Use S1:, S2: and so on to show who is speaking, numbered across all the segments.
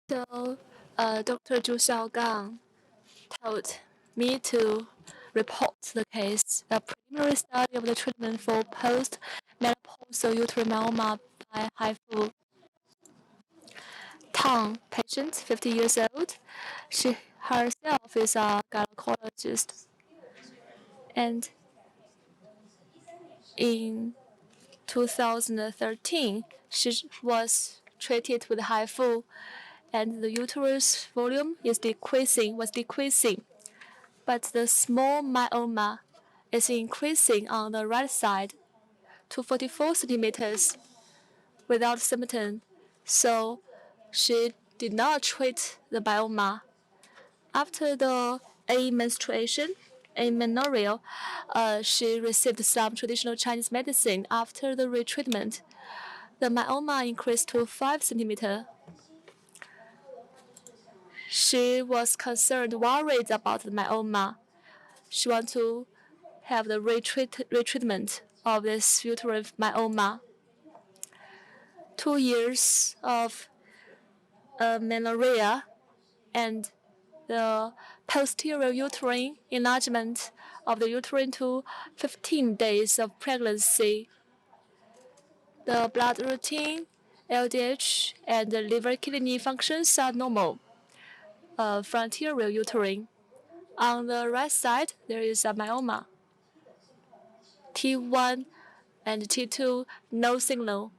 S1: So, Dr. Zhu Xiaogang told me to report the case, the preliminary study of the treatment for postmenopausal uterine myeloma by HIFU. Tang, patient, 50 years old. She herself is a gynecologist. And in 2013, she was treated with HIFU, and the uterus volume was decreasing. But the small myeloma is increasing on the right side to 44 centimeters without symptom. So she did not treat the myeloma. After the amenorrhea, she received some traditional Chinese medicine. After the retreatment, the myeloma increased to 5 centimeters. She was concerned, worried about the myeloma. She wanted to have the retreatment of this uterine myeloma. 2 years of amenorrhea and the posterior uterine enlargement of the uterine to 15 days of pregnancy. The blood routine, LDH, and the liver kidney functions are normal. Frontal uterine. On the right side, there is a myeloma. T1 and T2, no signal.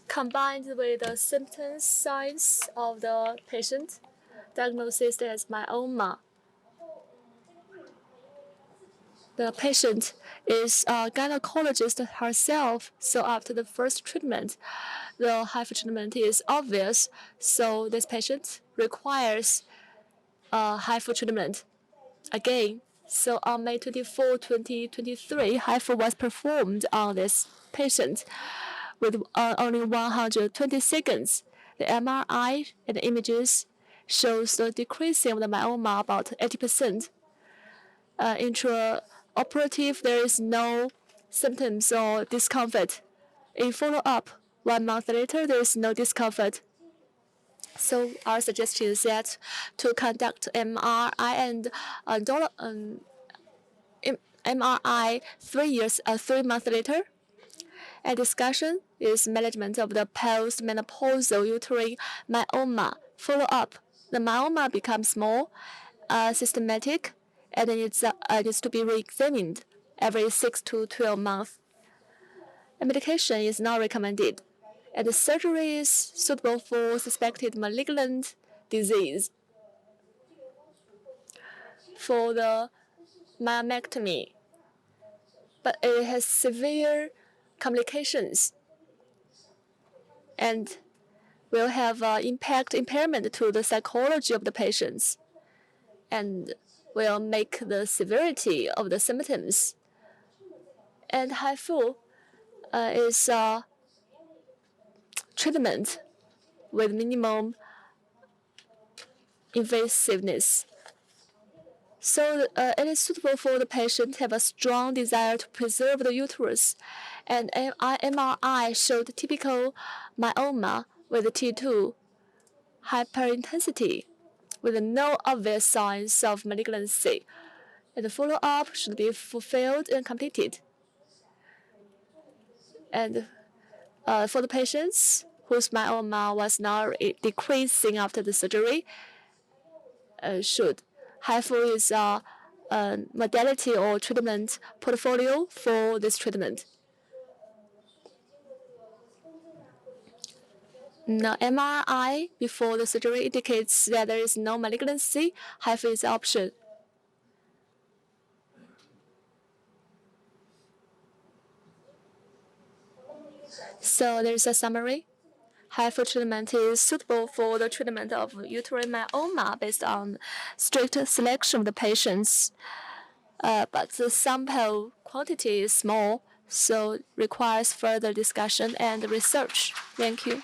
S1: Combined with the symptoms, signs of the patient, diagnosis as myeloma. The patient is a gynecologist herself, so after the first treatment, the HIFU treatment is obvious, so this patient requires HIFU treatment again. So on May 24, 2023, HIFU was performed on this patient with only 120 seconds. The MRI and the images shows the decreasing of the myeloma about 80%. Intraoperative, there is no symptoms or discomfort. In follow-up, 1 month later, there is no discomfort. So our suggestion is that to conduct MRI and MRI 3 months later. And discussion is management of the postmenopausal uterine myeloma. Follow-up, the myeloma becomes small, systematic, and it needs to be re-examined every 6 to 12 months. And medication is not recommended, and the surgery is suitable for suspected malignant disease. For the myomectomy, but it has severe complications and will have impairment to the psychology of the patients and will make the severity of the symptoms. And HIFU is a treatment with minimum invasiveness. So it is suitable for the patient to have a strong desire to preserve the uterus. And MRI showed typical myeloma with T2 hyperintensity with no obvious signs of malignancy. And the follow-up should be fulfilled and completed. And for the patients whose myeloma was not decreasing after the surgery, HIFU is a modality or treatment portfolio for this treatment. Now, MRI before the surgery indicates that there is no malignancy. HIFU is an option. So there's a summary. HIFU treatment is suitable for the treatment of uterine myeloma based on strict selection of the patients. But the sample quantity is small, so requires further discussion and research. Thank you.